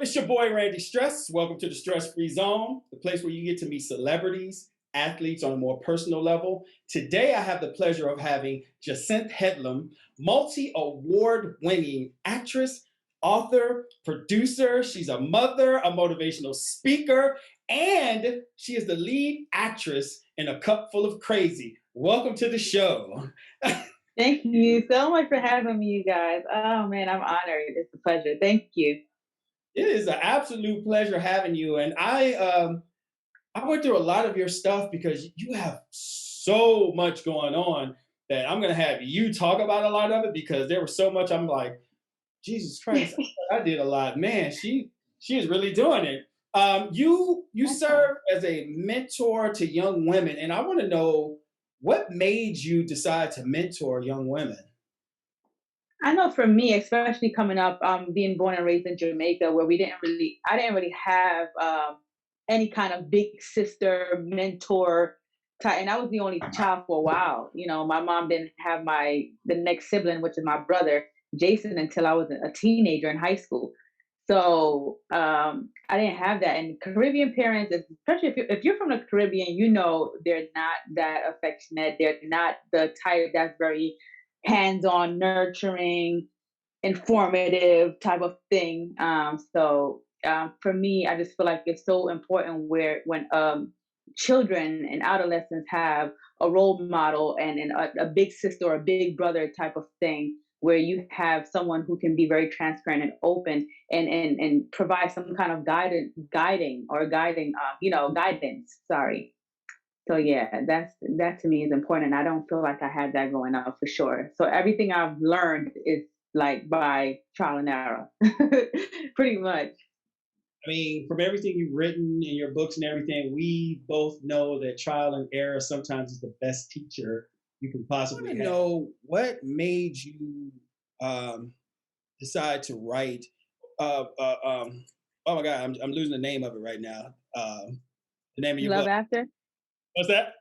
It's your boy Randy Stress. Welcome to the Stress-Free Zone, the place where you get to meet celebrities, athletes on a more personal level. Today, I have the pleasure of having Jacinthe Headlam, multi-award winning actress, author, producer. She's a mother, a motivational speaker, and she is the lead actress in A Cup Full of Crazy. Welcome to the show. Thank you so much for having me, you guys. Oh man, I'm honored. It's a pleasure. Thank you. It is an absolute pleasure having you. And I went through a lot of your stuff because you have so much going on that I'm gonna have you talk about a lot of it because there was so much. I'm like, Jesus Christ, I did a lot. Man, she is really doing it. You serve as a mentor to young women, and I want to know what made you decide to mentor young women. I know for me, especially coming up, being born and raised in Jamaica, where I didn't really have any kind of big sister mentor type, and I was the only child for a while. You know, my mom didn't have the next sibling, which is my brother Jason, until I was a teenager in high school. So I didn't have that. And Caribbean parents, especially if you're from the Caribbean, you know they're not that affectionate. They're not the type that's very hands-on, nurturing, informative type of thing. For me, I just feel like it's so important where when children and adolescents have a role model and a big sister or a big brother type of thing, where you have someone who can be very transparent and open and provide some kind of guidance. Sorry. So yeah, that to me is important. I don't feel like I had that growing up for sure. So everything I've learned is like by trial and error, pretty much. I mean, from everything you've written in your books and everything, we both know that trial and error sometimes is the best teacher you can possibly have. Know what made you um, decide to write. Uh, uh, um, oh my God, I'm losing the name of it right now. The name of your Love book. after, What's that?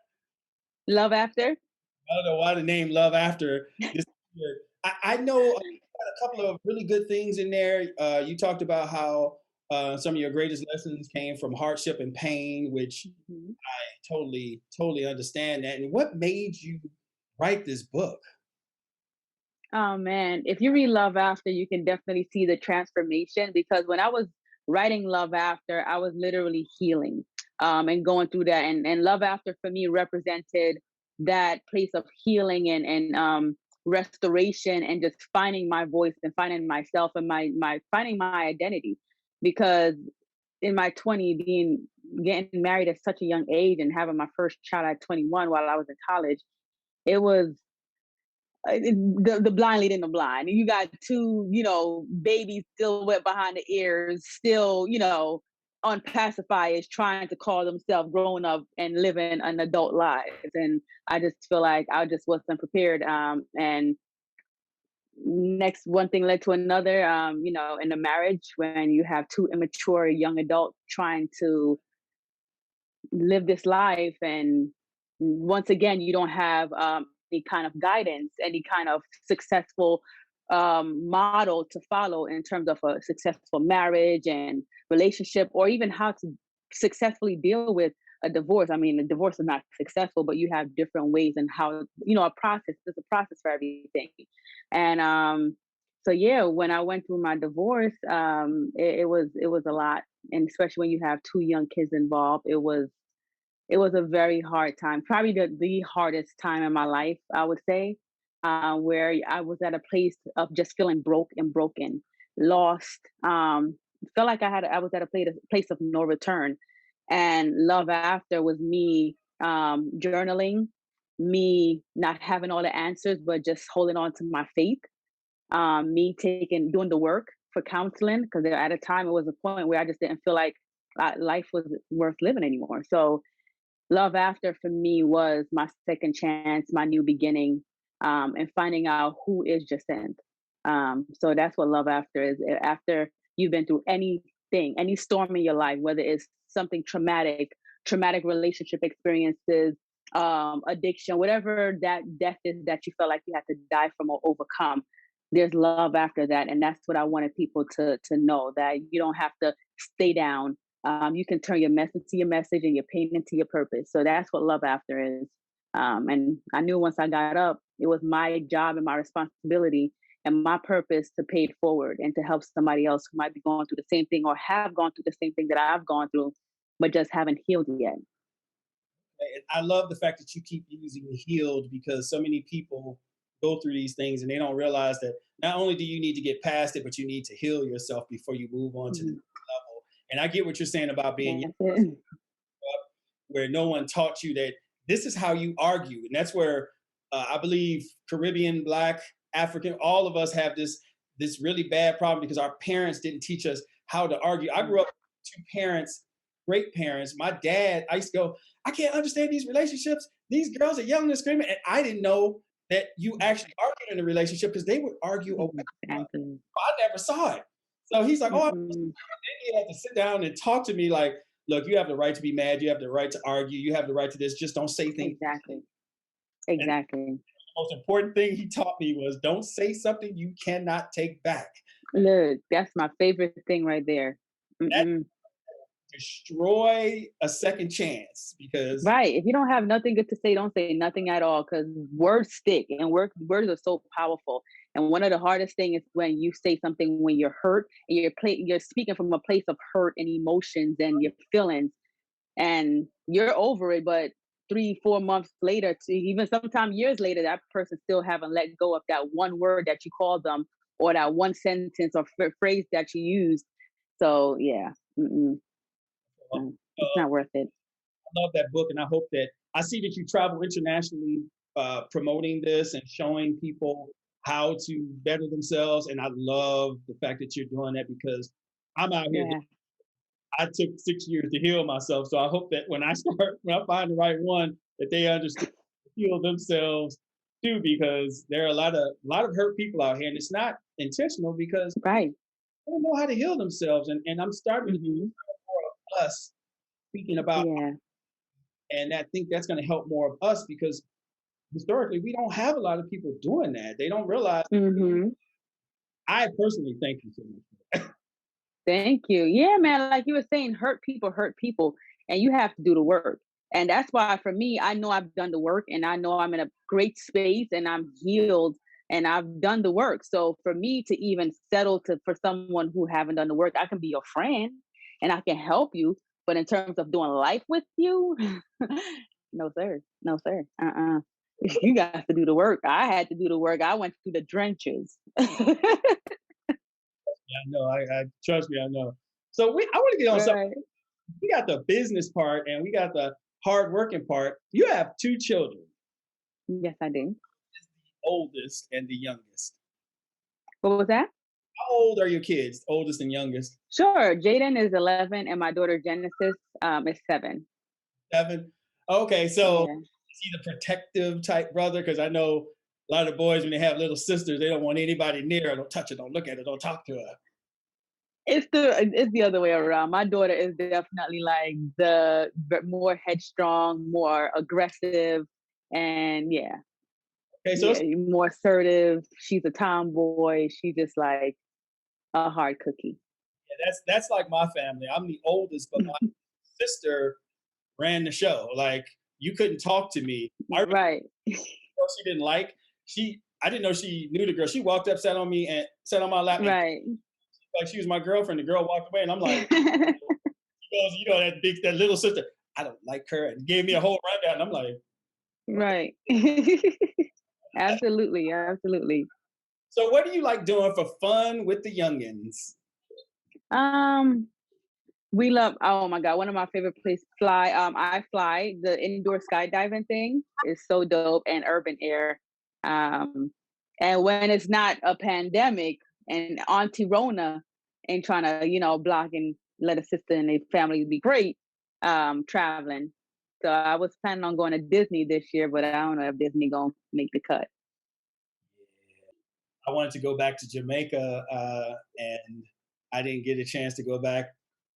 love after. I don't know why the name Love After. This, I know a couple of really good things in there. You talked about how some of your greatest lessons came from hardship and pain, which Mhm. totally understand that. And what made you write this book? Oh man, if you read Love After, you can definitely see the transformation because when I was writing Love After, I was literally healing and going through that. And Love After for me represented that place of healing and restoration and just finding my voice and finding myself and my finding my identity. Because in my 20, getting married at such a young age and having my first child at 21 while I was in college, it was the blind leading the blind. You got two, babies still wet behind the ears, still, on pacifiers, trying to call themselves grown up and living an adult life. And I just feel like I just wasn't prepared. And next, one thing led to another. In a marriage, when you have two immature young adults trying to live this life, and once again you don't have any kind of guidance, any kind of successful model to follow in terms of a successful marriage and relationship, or even how to successfully deal with a divorce. I mean, a divorce is not successful, but you have different ways and how, a process. There's a process for everything. And so yeah, when I went through my divorce, it was a lot, and especially when you have two young kids involved, it was a very hard time, probably the hardest time in my life, I would say, where I was at a place of just feeling broke and broken, lost. Felt like I was at a place of no return. And Love After was me journaling, me not having all the answers, but just holding on to my faith, me doing the work for counseling, because at a time it was a point where I just didn't feel like life was worth living anymore. So Love After for me was my second chance, my new beginning, and finding out who is Jacinthe. So that's what Love After is. After you've been through anything, any storm in your life, whether it's something traumatic relationship experiences, addiction, whatever that death is that you felt like you had to die from or overcome. there's love after that, and that's what I wanted people to know, that you don't have to stay down. You can turn your message to your message and your pain into your purpose. So that's what love after is. And I knew once I got up, it was my job and my responsibility and my purpose to pay it forward and to help somebody else who might be going through the same thing or have gone through the same thing that I've gone through, but just haven't healed yet. And I love the fact that you keep using healed because so many people go through these things and they don't realize that not only do you need to get past it, but you need to heal yourself before you move on to the Mhm. next level. And I get what you're saying about being young, That's it. where no one taught you that this is how you argue. And that's where I believe Caribbean, Black, African, all of us have this really bad problem because our parents didn't teach us how to argue. I grew up with two parents, great parents. My dad, I used to go, I can't understand these relationships. These girls are yelling and screaming. And I didn't know that you actually argued in a relationship because they would argue away. Exactly. I never saw it. So he's like, oh, Mm-mm. he had to sit down and talk to me like, look, you have the right to be mad. You have the right to argue. You have the right to this. Just don't say things. Exactly. And the Exactly. most important thing he taught me was don't say something you cannot take back. Look, that's my favorite thing right there. That Mm-mm. destroy a second chance because Right. If you don't have nothing good to say, don't say nothing at all because words stick and words are so powerful. And one of the hardest things is when you say something when you're hurt and you're speaking from a place of hurt and emotions and your feelings and you're over it, but 3, 4 months later, to even sometimes years later, that person still haven't let go of that one word that you called them or that one sentence or phrase that you used. So yeah, mm-mm, it's not worth it. I love that book, and I hope that I see that you travel internationally promoting this and showing people how to better themselves. And I love the fact that you're doing that because I'm out here. Yeah. I took 6 years to heal myself, so I hope that when I find the right one, that they understand to heal themselves too, because there are a lot of hurt people out here, and it's not intentional because Right. they don't know how to heal themselves. And I'm starting to see Hmm. more of us speaking about, Yeah. and I think that's going to help more of us because historically we don't have a lot of people doing that. They don't realize. Hmm. I personally thank you so much. Thank you. Yeah, man. Like you were saying, hurt people, and you have to do the work. And that's why, for me, I know I've done the work, and I know I'm in a great space, and I'm healed, and I've done the work. So for me to even settle to for someone who haven't done the work, I can be your friend, and I can help you. But in terms of doing life with you, no sir, no sir. You got to do the work. I had to do the work. I went through the drenches. I know. I trust me. I know. So I want to get on something. Right. We got the business part and we got the hard working part. You have two children, Yes, I do. oldest and the youngest. What was that? How old are your kids, oldest and youngest? Sure. Jaden is 11 and my daughter Genesis is 7. 7. Okay, so Yeah. is he the protective type brother? Because I know a lot of boys when they have little sisters, they don't want anybody near her. Don't touch her. Don't look at her. Don't talk to her. It's the other way around. My daughter is definitely like more headstrong, more aggressive, and yeah, Okay, so yeah, more assertive. She's a tomboy. She's just like a hard cookie. that's like my family. I'm the oldest, but my sister ran the show. Like you couldn't talk to me. I remember Right. she didn't like. I didn't know she knew the girl. She walked up, sat on me, and sat on my lap, and Right. like she was my girlfriend. The girl walked away, and I'm like, she goes, that little sister. I don't like her, and gave me a whole rundown. And I'm like, Right. Absolutely. Absolutely. so what do you like doing for fun with the youngins? Um, We love, oh my God, one of my favorite places fly. I fly. The indoor skydiving thing is so dope, and urban air. Um and when it's not a pandemic and Auntie Rona ain't trying to, block and let a sister and a family be great, traveling. So I was planning on going to Disney this year, but I don't know if Disney gonna make the cut. I wanted to go back to Jamaica, and I didn't get a chance to go back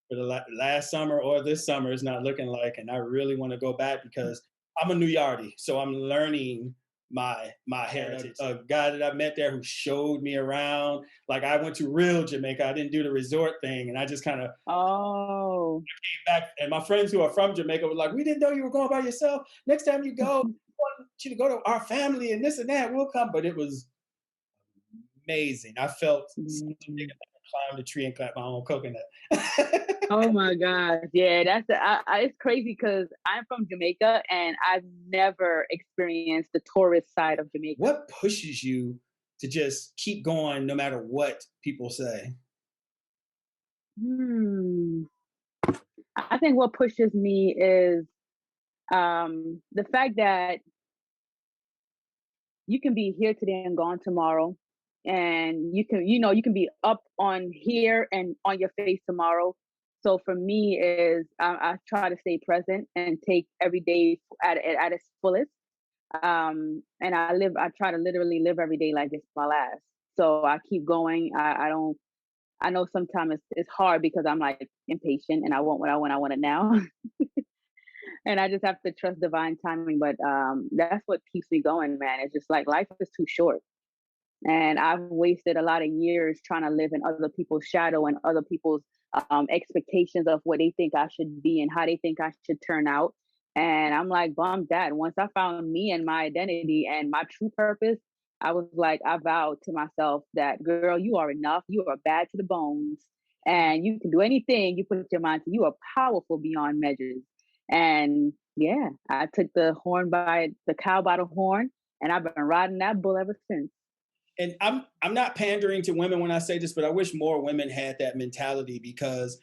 for the last summer or this summer. It's not looking like, and I really want to go back because I'm a New Yardie, so I'm learning my heritage. A guy that I met there who showed me around. Like I went to real Jamaica. I didn't do the resort thing, and I just kind of Oh. came back. And my friends who are from Jamaica were like, "We didn't know you were going by yourself. Next time you go, we want you to go to our family and this and that. We'll come." But it was amazing. I felt so Mm. Jamaican. I could climb the tree and clap my own coconut. Oh my gosh. Yeah, it's crazy because I'm from Jamaica and I've never experienced the tourist side of Jamaica. What pushes you to just keep going no matter what people say? Hmm. I think what pushes me is the fact that you can be here today and gone tomorrow. And you can be up on here and on your face tomorrow. So for me is I try to stay present and take every day at its fullest. And I try to literally live every day like it's my last. So I keep going. I don't, I know sometimes it's hard because I'm like impatient and I want what I want it now. And I just have to trust divine timing. But that's what keeps me going, man. It's just like life is too short. And I've wasted a lot of years trying to live in other people's shadow and other people's expectations of what they think I should be and how they think I should turn out. And I'm like, bummed that once I found me and my identity and my true purpose, I was like, I vowed to myself that, girl, you are enough. You are bad to the bones. And you can do anything you put your mind to. You are powerful beyond measures. And yeah, I took the cow by the horn, and I've been riding that bull ever since. And I'm not pandering to women when I say this, but I wish more women had that mentality because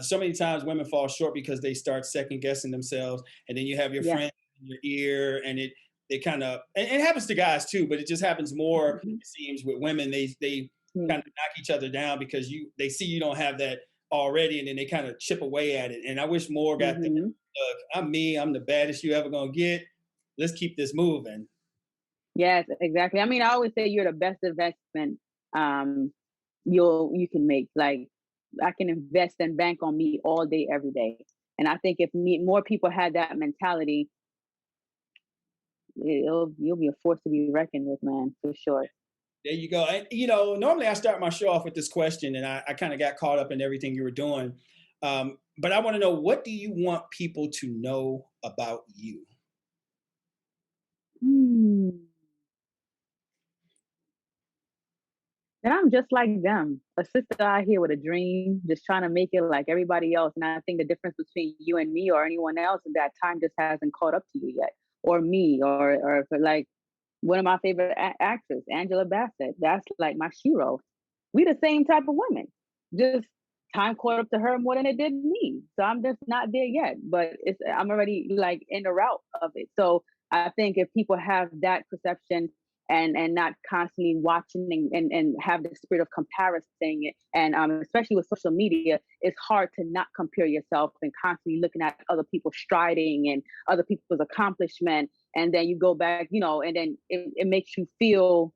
so many times women fall short because they start second guessing themselves, and then you have your Yes. friend in your ear, and it kind of and it happens to guys too, but it just happens more. Mhm. It seems with women they Mm. kind of knock each other down because they see you don't have that already, and then they kind of chip away at it. And I wish more got that. Mhm. Look, I'm me. I'm the baddest you ever gonna get. Let's keep this moving. Yes, exactly. I mean, I always say you're the best investment um you can make. Like I can invest and bank on me all day, every day. And I think if more people had that mentality, you'll be a force to be reckoned with, man, for sure. There you go. And, normally I start my show off with this question, and I kind of got caught up in everything you were doing. But I want to know, what do you want people to know about you? Hmm. And I'm just like them, a sister out here with a dream, just trying to make it like everybody else. And I think the difference between you and me or anyone else is that time just hasn't caught up to you yet, or me, or for like one of my favorite actors, Angela Bassett. That's like my hero. We the same type of women. Just time caught up to her more than it did me. So I'm just not there yet, but I'm already like in the route of it. So I think if people have that perception and not constantly watching and have the spirit of comparison and especially with social media, it's hard to not compare yourself and constantly looking at other people striding and other people's accomplishment, and then you go back, and then it makes you feel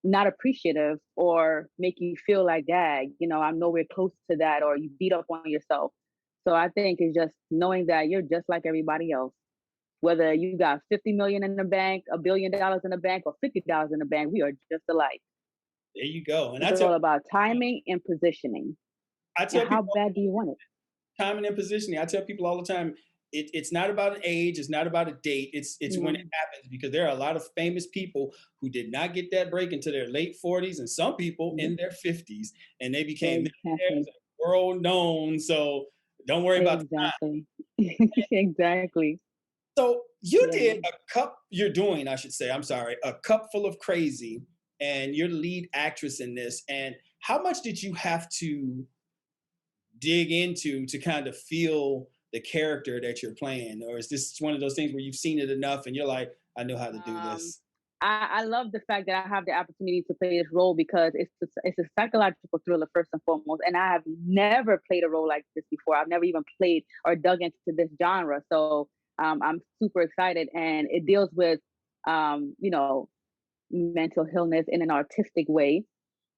not appreciative or make you feel like, dag, I'm nowhere close to that, or you beat up on yourself. So I think it's just knowing that you're just like everybody else. Whether you got 50 million in the bank, $1 billion in the bank, or $50 in the bank, we are just alike. There you go. And It's all about timing and positioning. I And tell how people bad do you want it? timing and positioning. I tell people all the time, it's not about an age, it's not about a date. It's when it Mm, happens, because there are a lot of famous people who did not get that break into their late 40s, and some people yep, in their 50s, and they became millionaires exactly. and world known. So don't worry about the time. Exactly. Exactly. So you Yeah. did a cup. You're doing, I should say. I'm sorry, a cup full of crazy, and you're the lead actress in this. And how much did you have to dig into to kind of feel the character that you're playing, or is this one of those things where you've seen it enough and you're like, I know how to do Um, this? I love the fact that I have the opportunity to play this role because it's a psychological thriller first and foremost, and I have never played a role like this before. I've never even played or dug into this genre, so I'm super excited, and it deals with um, you know mental illness in an artistic way,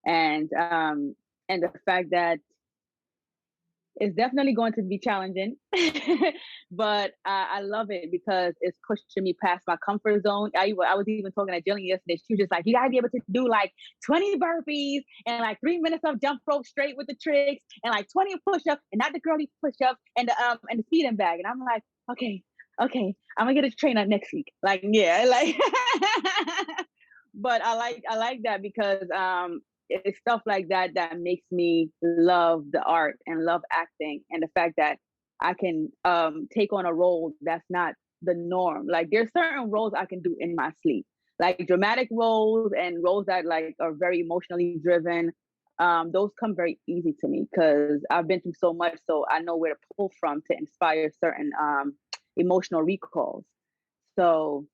and the fact that It's definitely going to be challenging, but I love it because it's pushing me past my comfort zone. I was even talking to Jillian yesterday. She was just like, "You gotta be able to do like 20 burpees and like 3 minutes of jump rope straight with the tricks and like 20 push-ups and not the girly push-ups and the feeding bag." And I'm like, "Okay, okay, I'm gonna get a trainer next week." Like, yeah, like, but I like that because it's stuff like that that makes me love the art and love acting and the fact that I can take on a role that's not the norm. Like there's certain roles I can do in my sleep, like dramatic roles and roles that like are very emotionally driven. Those come very easy to me because I've been through so much, so I know where to pull from to inspire certain emotional recalls. So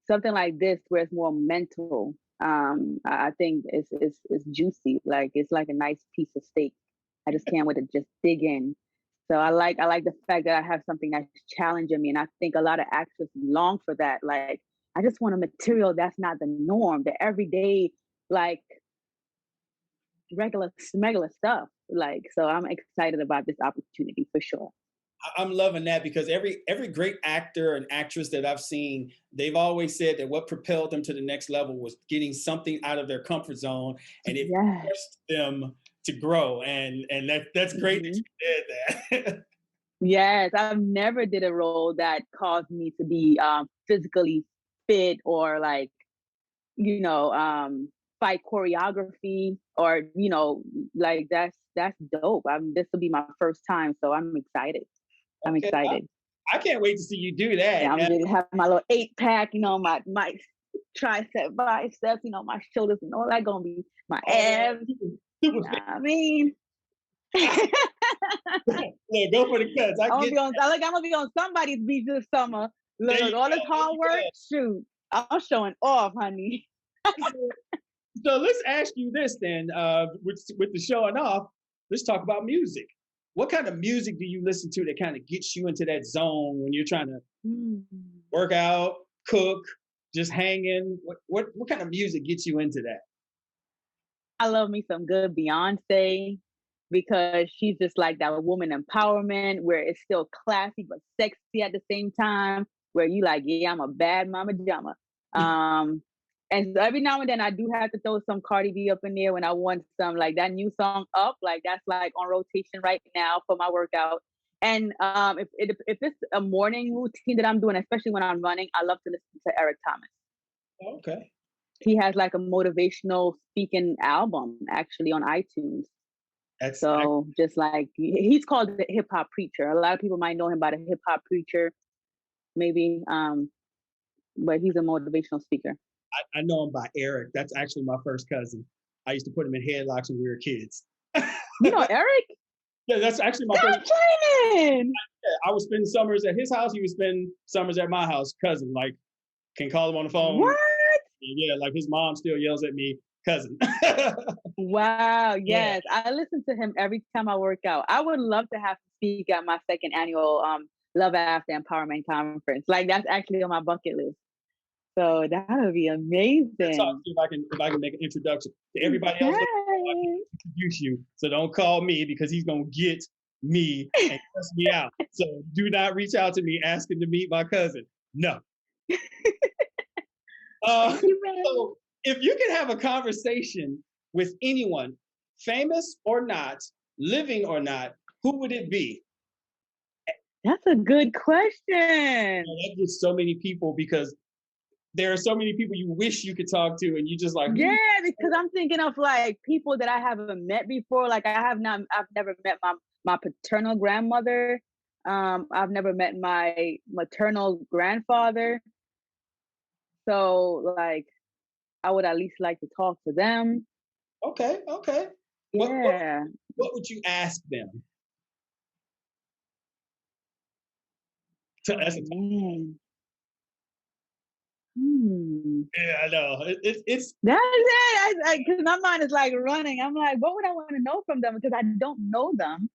something like this where it's more mental, I think is juicy. Like it's like a nice piece of steak. I just can't wait to just dig in. So I like the fact that I have something that's challenging me, and I think a lot of actors long for that. Like I just want a material that's not the norm, the everyday, like regular smegular stuff. Like so, I'm excited about this opportunity for sure. I'm loving that because every great actor and actress that I've seen, they've always said that what propelled them to the next level was getting something out of their comfort zone, and it Yes. forced them to grow. And that's great that Mhm. you did that. Yes, I've never did a role that caused me to be physically fit or like, you know, fight choreography or, like that's dope. This will be my first time, so I'm excited. I'm Okay, excited. I can't wait to see you do And that. I'm gonna have my little 8 pack, my tricep, biceps, my shoulders and all that gonna be my Oh, abs, you super know fit. what I mean? Yeah, go for the cuts. I I'm gonna get be on. I'm gonna be on somebody's beach this summer. there. Look, You all go. this There hard you work. go. Shoot, I'm showing off, honey. So let's ask you this then, with the showing off, let's talk about music. What kind of music do you listen to that kind of gets you into that zone when you're trying to Mm. work out, cook, just hanging? What kind of music gets you into that? I love me some good Beyonce because she's just like that woman empowerment where it's still classy but sexy at the same time. Where you like, yeah, I'm a bad mama jama. Um, and so every now and then I do have to throw some Cardi B up in there when I want some like that new song up. Like that's like on rotation right now for my workout. And if it's a morning routine that I'm doing, especially when I'm running, I love to listen to Eric Thomas. Okay, He has like a motivational speaking album actually on iTunes. that's So just like he's called the hip hop preacher. A lot of people might know him by the hip hop preacher, maybe. But he's a motivational speaker. I know him by Eric. That's actually my first cousin. I used to put him in headlocks when we were kids. You know Eric? Yeah, that's actually my first. Stop playing. I would spend summers at his house. He would spend summers at my house. Cousin, like, can call him on the phone. What? Yeah, like his mom still yells at me, cousin. Wow. Yeah. Yes. I listen to him every time I work out. I would love to have him speak at my second annual Love After Empowerment Conference. Like that's actually on my bucket list. So that would be Talk amazing. to you if I can make an introduction to everybody else. I can Yes. introduce you, so don't call me because he's gonna get me and cuss me out. So do not reach out to me asking to meet my cousin. No. Uh, Thank you, man. so if you could have a conversation with anyone, famous or not, living or not, who would it be? That's a good question. That gets so many people because there are so many people you wish you could talk to, and you just like, Yeah, because I'm thinking of like people that I haven't met before. Like I've never met my paternal grandmother. I've never met my maternal grandfather. So like I would at least like to talk to them. okay, okay. What Yeah. what would you ask them to Oh as a man. Hmm. yeah, I know. It's That's it. Because my mind is like running. I'm like, what would I want to know from them? Because I don't know them.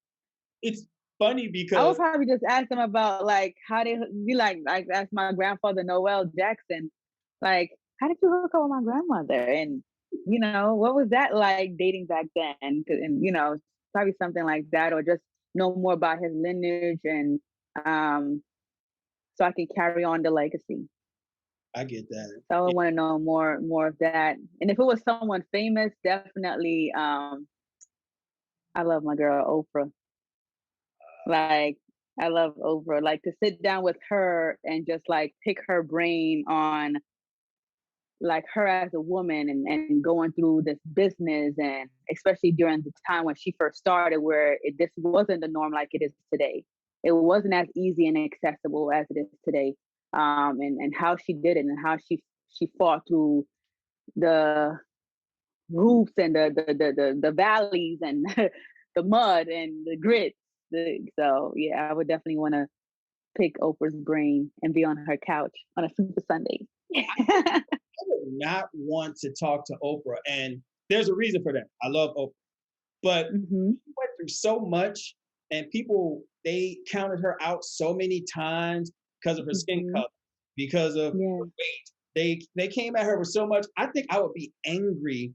it's funny I would because probably just ask them about like how they be like ask my grandfather Noel Jackson, like, how did you hook up with my grandmother? And what was that like dating back then? And probably something like that, or just know more about his lineage, and um, so I can carry on the legacy. I get that. So I Yeah, would want to know more of that. And if it was someone famous, definitely. I love my girl Oprah. Like, I love Oprah. Like, to sit down with her and just like pick her brain on like her as a woman, and going through this business, and especially during the time when she first started, where this wasn't the norm like it is today. It wasn't as easy and accessible as it is today. And how she did it, and how she fought through the roofs, and the valleys, and the mud and the grit. So yeah, I would definitely want to pick Oprah's brain and be on her couch on a Super Sunday. I would not want to talk to Oprah, and there's a reason for that. I love Oprah, but Hmm. she went through so much, and people they counted her out so many times because of her skin Hmm. color, because of her Yeah. weight. They came at her with so much. I think I would be angry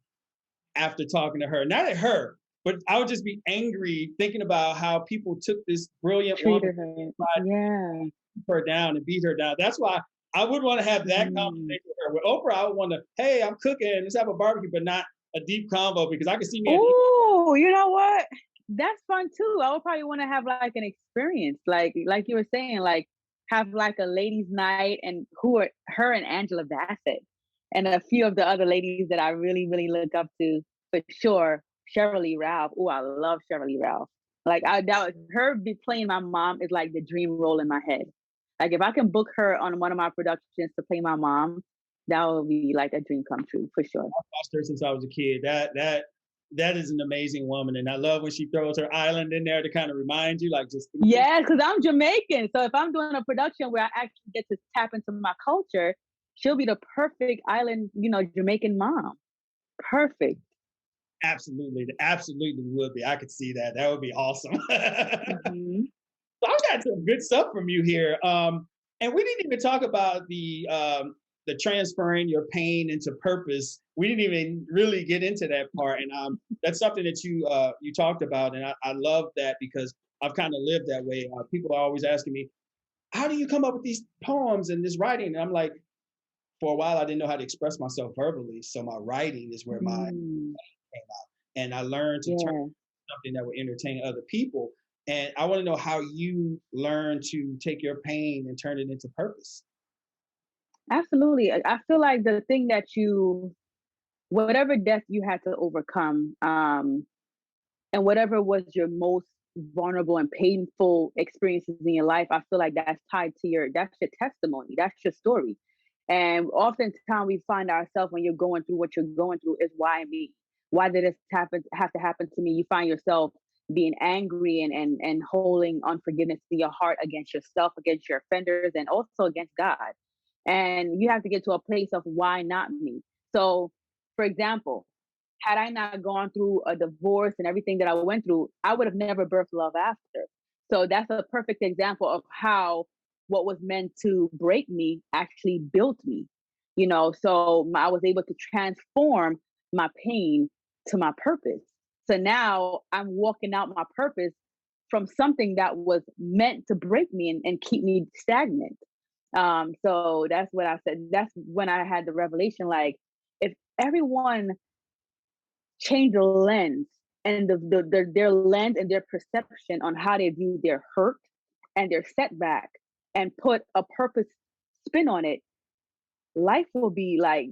after talking to her. Not at her, but I would just be angry thinking about how people took this brilliant woman, Treated her. tried to Yeah. keep her down and beat her down. That's why I would want to have that Mm. conversation with her. With Oprah, I would want to, hey, I'm cooking, let's have a barbecue, but not a deep convo because I can see me at Oh, you know what? That's fun too. I would probably want to have like an experience, like you were saying, like have like a ladies' night, and who are her and Angela Bassett, and a few of the other ladies that I really look up to for sure. Shirley Ralph. Oh, I love Shirley Ralph. Like I doubt her be playing my mom is like the dream role in my head. Like if I can book her on one of my productions to play my mom, that would be like a dream come true for sure. watched her since I was a kid. That is an amazing woman, and I love when she throws her island in there to kind of remind you, like just Yeah, because I'm Jamaican. So if I'm doing a production where I actually get to tap into my culture, she'll be the perfect island, Jamaican mom. Perfect. absolutely, absolutely would be. I could see that. That would be awesome. Hmm. So I got some good stuff from you here. And we didn't even talk about the transferring your pain into purpose. We didn't even really get into that part, and that's something that you talked about, and I love that because I've kind of lived that way. People are always asking me, "How do you come up with these poems and this writing?" And I'm like, for a while, I didn't know how to express myself verbally, so my writing is where my Mm, came out, and I learned to turn yeah, something that would entertain other people. And I want to know how you learn to take your pain and turn it into purpose. absolutely. I feel like the thing that whatever death you had to overcome, and whatever was your most vulnerable and painful experiences in your life, I feel like that's tied to that's your testimony, that's your story. And oftentimes we find ourselves when you're going through what you're going through is why me? Why did this have to happen to me? You find yourself being angry, and holding unforgiveness in your heart against yourself, against your offenders, and also against God. And you have to get to a place of why not me? So, for example, had I not gone through a divorce and everything that I went through, I would have never birthed love after. So that's a perfect example of how what was meant to break me actually built me. So I was able to transform my pain to my purpose. So now I'm walking out my purpose from something that was meant to break me, and keep me stagnant. So that's what I said. That's when I had the revelation, like, if everyone change the lens, and their lens and their perception on how they view their hurt and their setback, and put a purpose spin on it, life will be like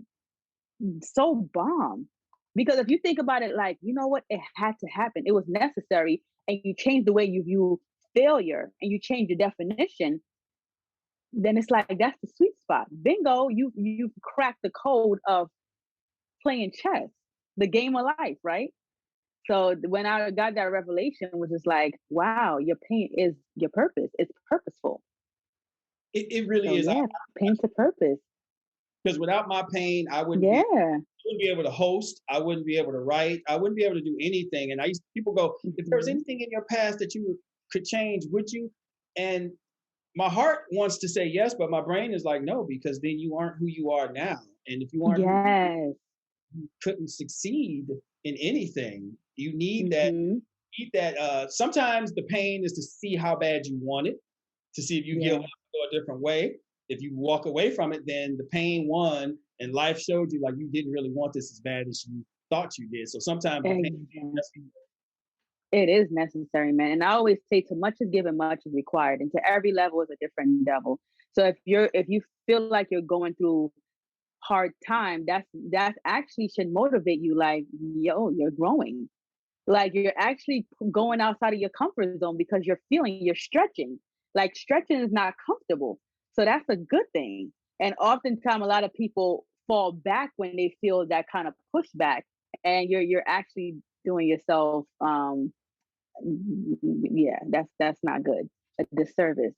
so bomb. Because if you think about it, like, you know what, it had to happen, it was necessary, and you change the way you view failure, and you change the definition, then it's like that's the sweet spot. Bingo, you've cracked the code of playing chess, the game of life, right? So when I got that revelation, was just like, wow, your pain is your purpose. It's purposeful. It really So is. yeah, pain to purpose. Because without my pain, Yeah. I wouldn't be able to host. I wouldn't be able to write. I wouldn't be able to do anything. And people go, if there was Hmm. anything in your past that you could change, would you? And my heart wants to say yes, but my brain is like, no, because then you aren't who you are now. And if you aren't who Yes. you couldn't succeed in anything, you need that Hmm. eat that. Sometimes the pain is to see how bad you want it, to see if you give up, Yeah. go a different way. If you walk away from it, then the pain won, and life showed you like you didn't really want this as bad as you thought you did. So sometimes the pain Exactly. is It is necessary, man. And I always say, "To much is given, much is required," and to every level is a different devil. So if you feel like you're going through hard time, that's actually should motivate you. Like, yo, you're growing. Like you're actually going outside of your comfort zone because you're stretching. Like stretching is not comfortable. So that's a good thing. And oftentimes a lot of people fall back when they feel that kind of pushback, and you're actually doing yourself yeah, that's not good. A disservice.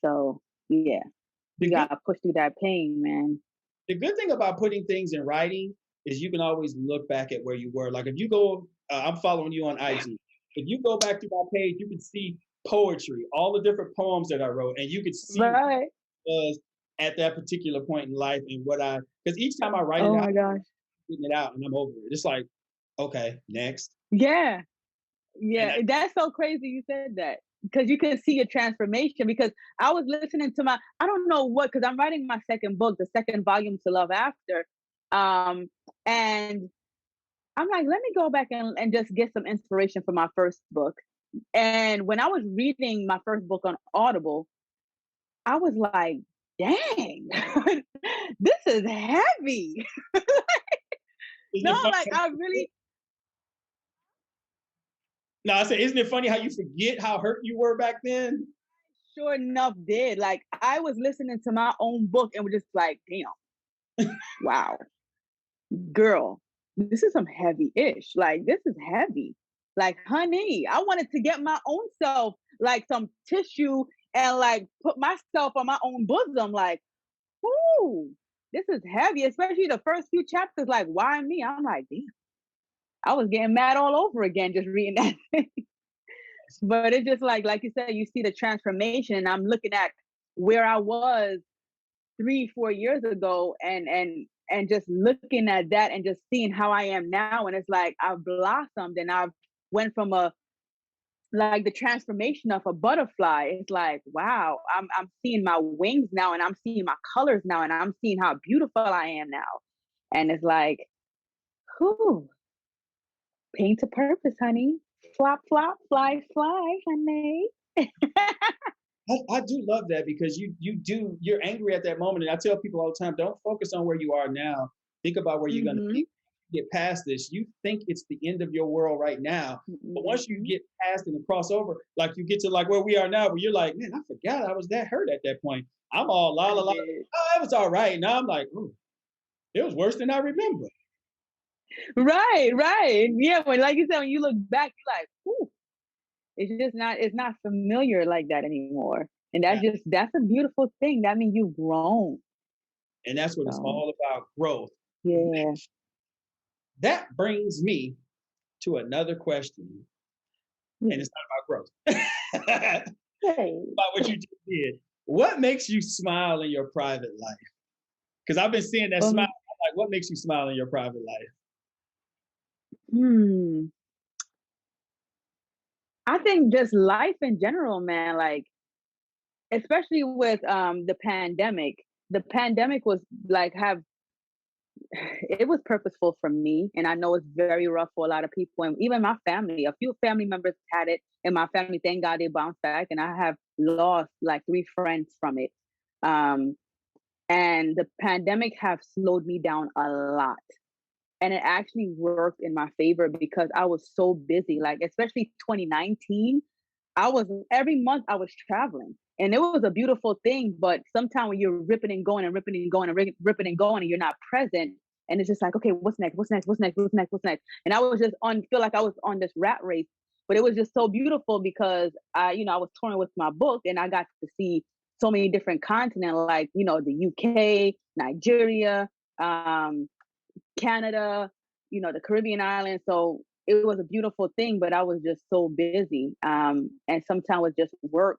So yeah, the you good gotta push through that pain, man. the good thing about putting things in writing is you can always look back at where you were. Like if you go, I'm following you on IG. If you go back to my page, you can see poetry, all the different poems that I wrote, and you can see who Right. I was at that particular point in life and what I. Because each time I write it Oh out, my gosh. getting it out, and I'm over it. It's like, okay, next, Yeah. and Yeah, I, that's so crazy you said that because you can see your transformation. Because I was listening to I don't know what, because I'm writing my second book, the second volume to Love After. Um, and I'm like, let me go back and just get some inspiration for my first book. And when I was reading my first book on Audible, I was like, dang, this is heavy. isn't No, it funny? like I really No, I said, isn't it funny how you forget how hurt you were back then? sure enough did. Like I was listening to my own book and was just like, damn, wow, girl, this is some heavy ish. Like, this is heavy. Like, honey, I wanted to get my own self like some tissue and like put myself on my own bosom. Like, whoo, this is heavy, especially the first few chapters. Like, why me? I'm like, damn, I was getting mad all over again just reading that. But it's just like you said, you see the transformation, and I'm looking at where I was 3 4 years ago, and just looking at that and just seeing how I am now, and it's like I've blossomed and I've went from a like the transformation of a butterfly. It's like, wow, I'm seeing my wings now, and I'm seeing my colors now, and I'm seeing how beautiful I am now. And it's like, whew, paint to purpose, honey. Flop, flop, fly, fly, honey. I do love that because you're angry at that moment, and I tell people all the time, don't focus on where you are now. Think about where you're going to Mm-hmm. be. Get past this. You think it's the end of your world right now, but once you Mm-hmm. get past it and cross over, like you get to like where we are now, where you're like, man, I forgot I was that hurt at that point. I'm all la I la la. did. Oh, it was all right. Now I'm like, ooh, it was worse than I remember. Right, right. Yeah, when like you said, when you look back, you're like, ooh, it's not familiar like that anymore. And Yeah, that's a beautiful thing. That means you've grown. and that's what it's So all about, growth. yeah. That brings me to another question, and Yeah. it's not about growth. Hey. About what you just did. What makes you smile in your private life? Because I've been seeing that smile. Um, I'm like, what makes you smile in your private life? hmm. I think just life in general, man, like especially with the pandemic. The pandemic was like have it was purposeful for me, and I know it's very rough for a lot of people, and even my family. A few family members had it in my family. Thank God they bounced back, and I have lost like 3 friends from it. Um, and the pandemic have slowed me down a lot, and it actually worked in my favor because I was so busy. Like especially 2019, I was every month I was traveling. And it was a beautiful thing, but sometimes when you're ripping and going and ripping and going and ripping and going and you're not present, and it's just like, okay, what's next? What's next? What's next? What's next? What's next? And I was just on feel like I was on this rat race, but it was just so beautiful because I was touring with my book and I got to see so many different continents, like the UK, Nigeria, um, Canada, the Caribbean islands. So it was a beautiful thing, but I was just so busy. And sometimes with just work,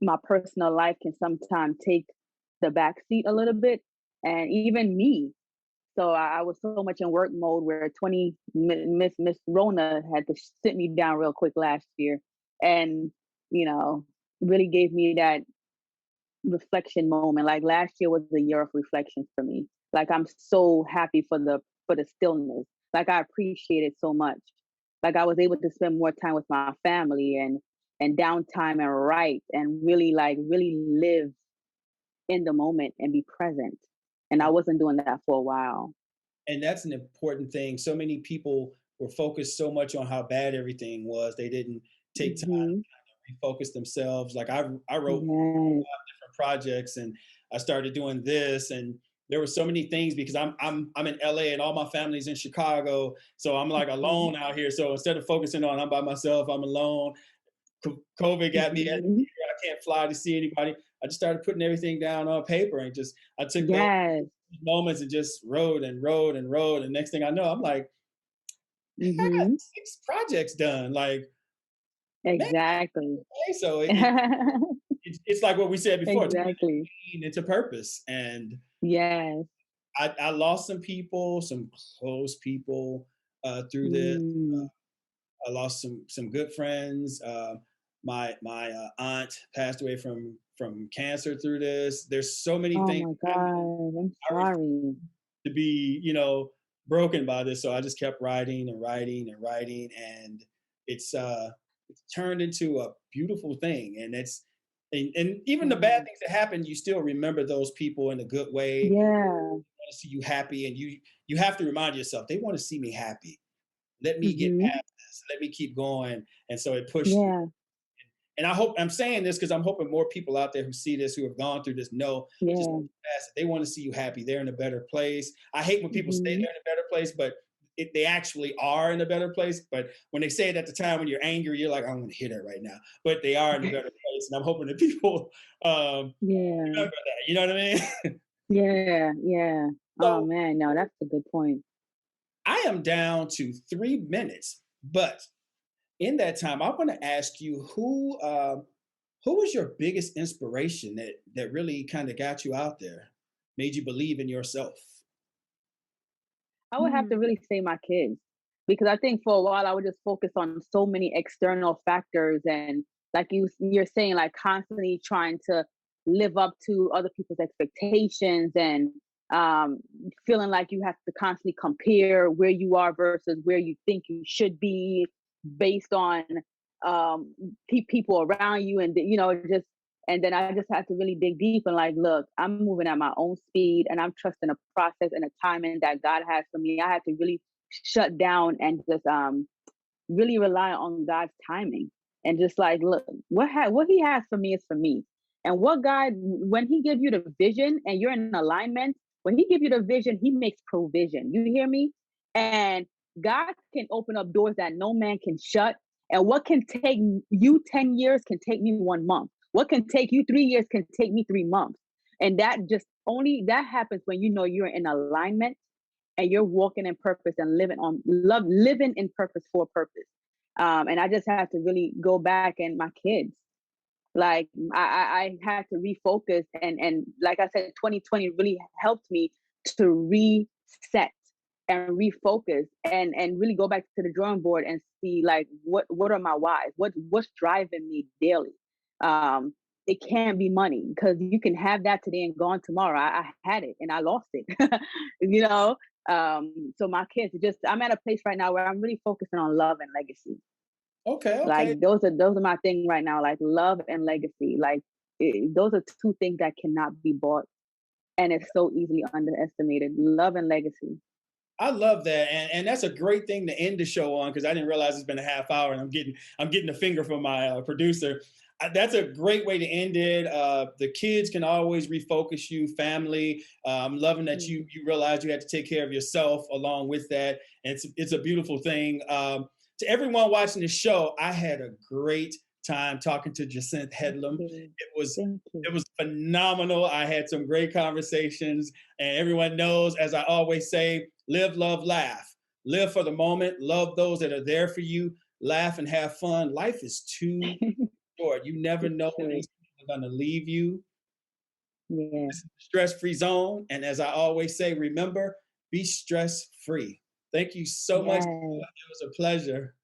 my personal life can sometimes take the back seat a little bit. And even me. So I was so much in work mode where 20 Miss Rona had to sit me down real quick last year, and you know really gave me that reflection moment. Like last year was the year of reflection for me. Like I'm so happy for the stillness. Like I appreciate it so much. Like I was able to spend more time with my family and downtime and write and really really live in the moment and be present. And I wasn't doing that for a while. And that's an important thing. So many people were focused so much on how bad everything was, they didn't take time Hmm. to refocus themselves. Like I wrote Yes. different projects, and I started doing this, and there were so many things because I'm in LA and all my family's in Chicago, so I'm like Mhm. alone out here. So instead of focusing on I'm by myself, I'm alone. COVID got me at Mhm. I can't fly to see anybody. I just started putting everything down on paper and just I took those Yes. moments and just wrote and wrote and wrote. And next thing I know, I'm like, I got Mhm. 6 projects done. Like, man, Exactly. okay. So it's like what we said before, turning Exactly. pain into purpose. And Yes. I lost some people, some close people through this. Mm. I lost some good friends. My aunt passed away from cancer through this. There's so many Oh things my happening. God. I'm I refuse sorry. to be, broken by this. So I just kept writing and writing and writing, and it's it's turned into a beautiful thing. And and even the bad Yeah. things that happen, you still remember those people in a good way. Yeah. Want to see you happy, and you have to remind yourself they want to see me happy. Let me get Mhm. past this. Let me keep going. And so it pushed me. Yeah. And I'm saying this because I'm hoping more people out there who see this, who have gone through this, know just Yeah. past it. They want to see you happy. They're in a better place. I hate when people say Mhm. they're in a better place, but they actually are in a better place. But when they say it at the time when you're angry, you're like, I don't want to hear that right now. But they are in a better place. And I'm hoping that people Yeah. remember that. You know what I mean? Yeah. Yeah. Oh So man, no, that's a good point. I am down to 3 minutes, but in that time, I want to ask you who was your biggest inspiration that really kind of got you out there, made you believe in yourself? I would have to really say my kids because I think for a while I would just focus on so many external factors and like you're saying like constantly trying to live up to other people's expectations and um feeling like you have to constantly compare where you are versus where you think you should be based on um people around you and just and then I just had to really dig deep and like, look, I'm moving at my own speed and I'm trusting a process and a timing that God has for me. I had to really shut down and just really rely on God's timing and just like, look, what He has for me is for me. And what God, when He give you the vision and you're in alignment, when He give you the vision, He makes provision. You hear me? And God can open up doors that no man can shut. And what can take you 10 years can take me 1 month. What can take you 3 years can take me 3 months. And that happens when you know you're in alignment and you're walking in purpose and living in purpose for purpose. And I just had to really go back and my kids, like I had to refocus and like I said, 2020 really helped me to reset and refocus and really go back to the drawing board and see like what are my whys, what's driving me daily. Um, it can't be money because you can have that today and gone tomorrow. I had it and I lost it, you know. So my kids, just I'm at a place right now where I'm really focusing on love and legacy. Okay, Like okay. those are my thing right now. Like love and legacy. Like those are two things that cannot be bought, and it's so easily underestimated. Love and legacy. I love that, and that's a great thing to end the show on because I didn't realize it's been a half hour, and I'm getting a finger from my producer. That's a great way to end it. The kids can always refocus you, family. I'm loving that Mhm. you realize you had to take care of yourself along with that, and it's a beautiful thing. To everyone watching the show, I had a great time talking to Jacinth Thank Headlam. you. It was Thank you. it was phenomenal. I had some great conversations, and everyone knows, as I always say, live, love, laugh. Live for the moment. Love those that are there for you. Laugh and have fun. Life is too short. You never It's know when true. these people are going to leave you. Yeah. This is the stress free zone. And as I always say, remember, be stress free. Thank you so much. Yes. It was a pleasure.